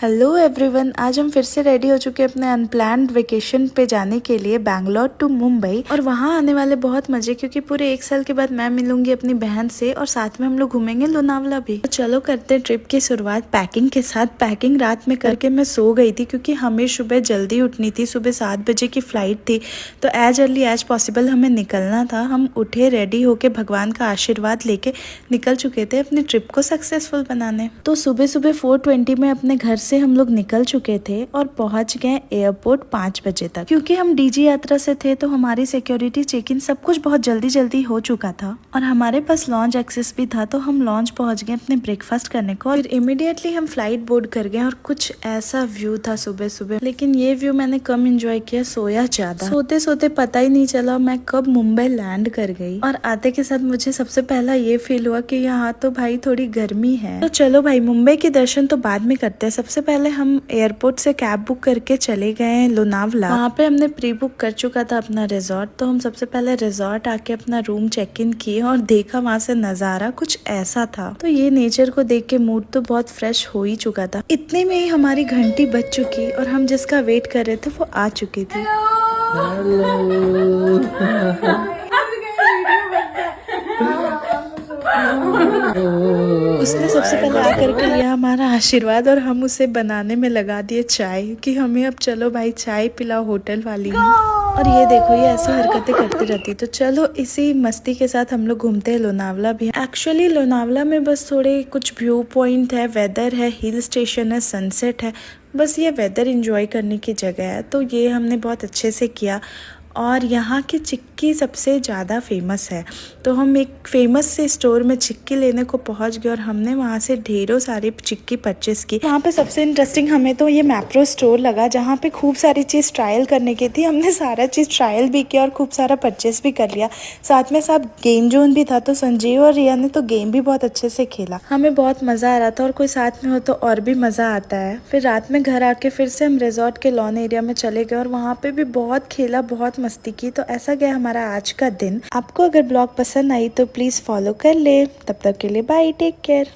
Hello everyone, आज हम फिर से रेडी हो चुके हैं अपने अनप्लान्ड वेकेशन पे जाने के लिए बैंगलोर टू मुंबई। और वहाँ आने वाले बहुत मजे, क्योंकि पूरे 1 साल के बाद मैं मिलूंगी अपनी बहन से और साथ में हम लोग घूमेंगे लोनावला भी। तो चलो करते हैं ट्रिप की शुरुआत पैकिंग के साथ। पैकिंग रात में करके मैं सो गई थी, क्योंकि हमें सुबह जल्दी उठनी थी। सुबह 7 बजे की फ्लाइट थी, तो एज अर्ली एज पॉसिबल हमें निकलना था। हम उठे, रेडी होके भगवान का आशीर्वाद लेके निकल चुके थे अपनी ट्रिप को सक्सेसफुल बनाने। तो सुबह सुबह 4:20 में अपने घर से हम लोग निकल चुके थे और पहुंच गए एयरपोर्ट 5 बजे तक। क्योंकि हम डीजी यात्रा से थे तो हमारी सिक्योरिटी चेक इन सब कुछ बहुत जल्दी जल्दी हो चुका था और हमारे पास लॉन्च एक्सेस भी था। तो हम लॉन्च पहुंच गए अपने ब्रेकफास्ट करने को। फिर इमीडिएटली हम फ्लाइट बोर्ड कर गए और कुछ ऐसा व्यू था सुबह सुबह। लेकिन ये व्यू मैंने कम एंजॉय किया, सोया ज्यादा। सोते सोते पता ही नहीं चला मैं कब मुंबई लैंड कर गई। और आते के साथ मुझे सबसे पहला ये फील हुआ कि यहाँ तो भाई थोड़ी गर्मी है। तो चलो भाई, मुंबई के दर्शन तो बाद में करते हैं। सबसे पहले हम एयरपोर्ट से कैब बुक करके चले गए लोनावला। वहाँ पे हमने प्री बुक कर चुका था अपना रिजॉर्ट। तो हम सबसे पहले रिजॉर्ट आके अपना रूम चेक इन किए और देखा वहाँ से नजारा कुछ ऐसा था। तो ये नेचर को देख के मूड तो बहुत फ्रेश हो ही चुका था। इतने में ही हमारी घंटी बज चुकी और हम जिसका वेट कर रहे थे वो आ चुकी थी। उसने सबसे पहले आकर के लिया हमारा आशीर्वाद और हम उसे बनाने में लगा दिए चाय कि हमें अब चलो भाई चाय पिलाओ होटल वाली। और ये देखो, ये ऐसी हरकतें करती रहती। तो चलो इसी मस्ती के साथ हम लोग घूमते हैं लोनावला भी। एक्चुअली लोनावला में बस थोड़े कुछ व्यू पॉइंट है, वेदर है, हिल स्टेशन है, सनसेट है। बस ये वेदर एंजॉय करने की जगह है। तो ये हमने बहुत अच्छे से किया। और यहाँ की चिक्की सबसे ज़्यादा फेमस है। तो हम एक फेमस से स्टोर में चिक्की लेने को पहुँच गए और हमने वहाँ से ढेरों सारी चिक्की परचेस की। वहाँ पे सबसे इंटरेस्टिंग हमें तो ये मैप्रो स्टोर लगा, जहाँ पे खूब सारी चीज़ ट्रायल करने की थी। हमने सारा चीज़ ट्रायल भी किया और खूब सारा परचेस भी कर लिया। साथ में साथ गेम जोन भी था, तो संजीव और रिया ने तो गेम भी बहुत अच्छे से खेला। हमें बहुत मज़ा आ रहा था और कोई साथ में हो तो और भी मज़ा आता है। फिर रात में घर आके फिर से हम रिजॉर्ट के लॉन एरिया में चले गए और वहाँ पे भी बहुत खेला, बहुत मस्ती की। तो ऐसा गया हमारा आज का दिन। आपको अगर ब्लॉग पसंद आई तो प्लीज फॉलो कर ले। तब तक के लिए बाय, टेक केयर।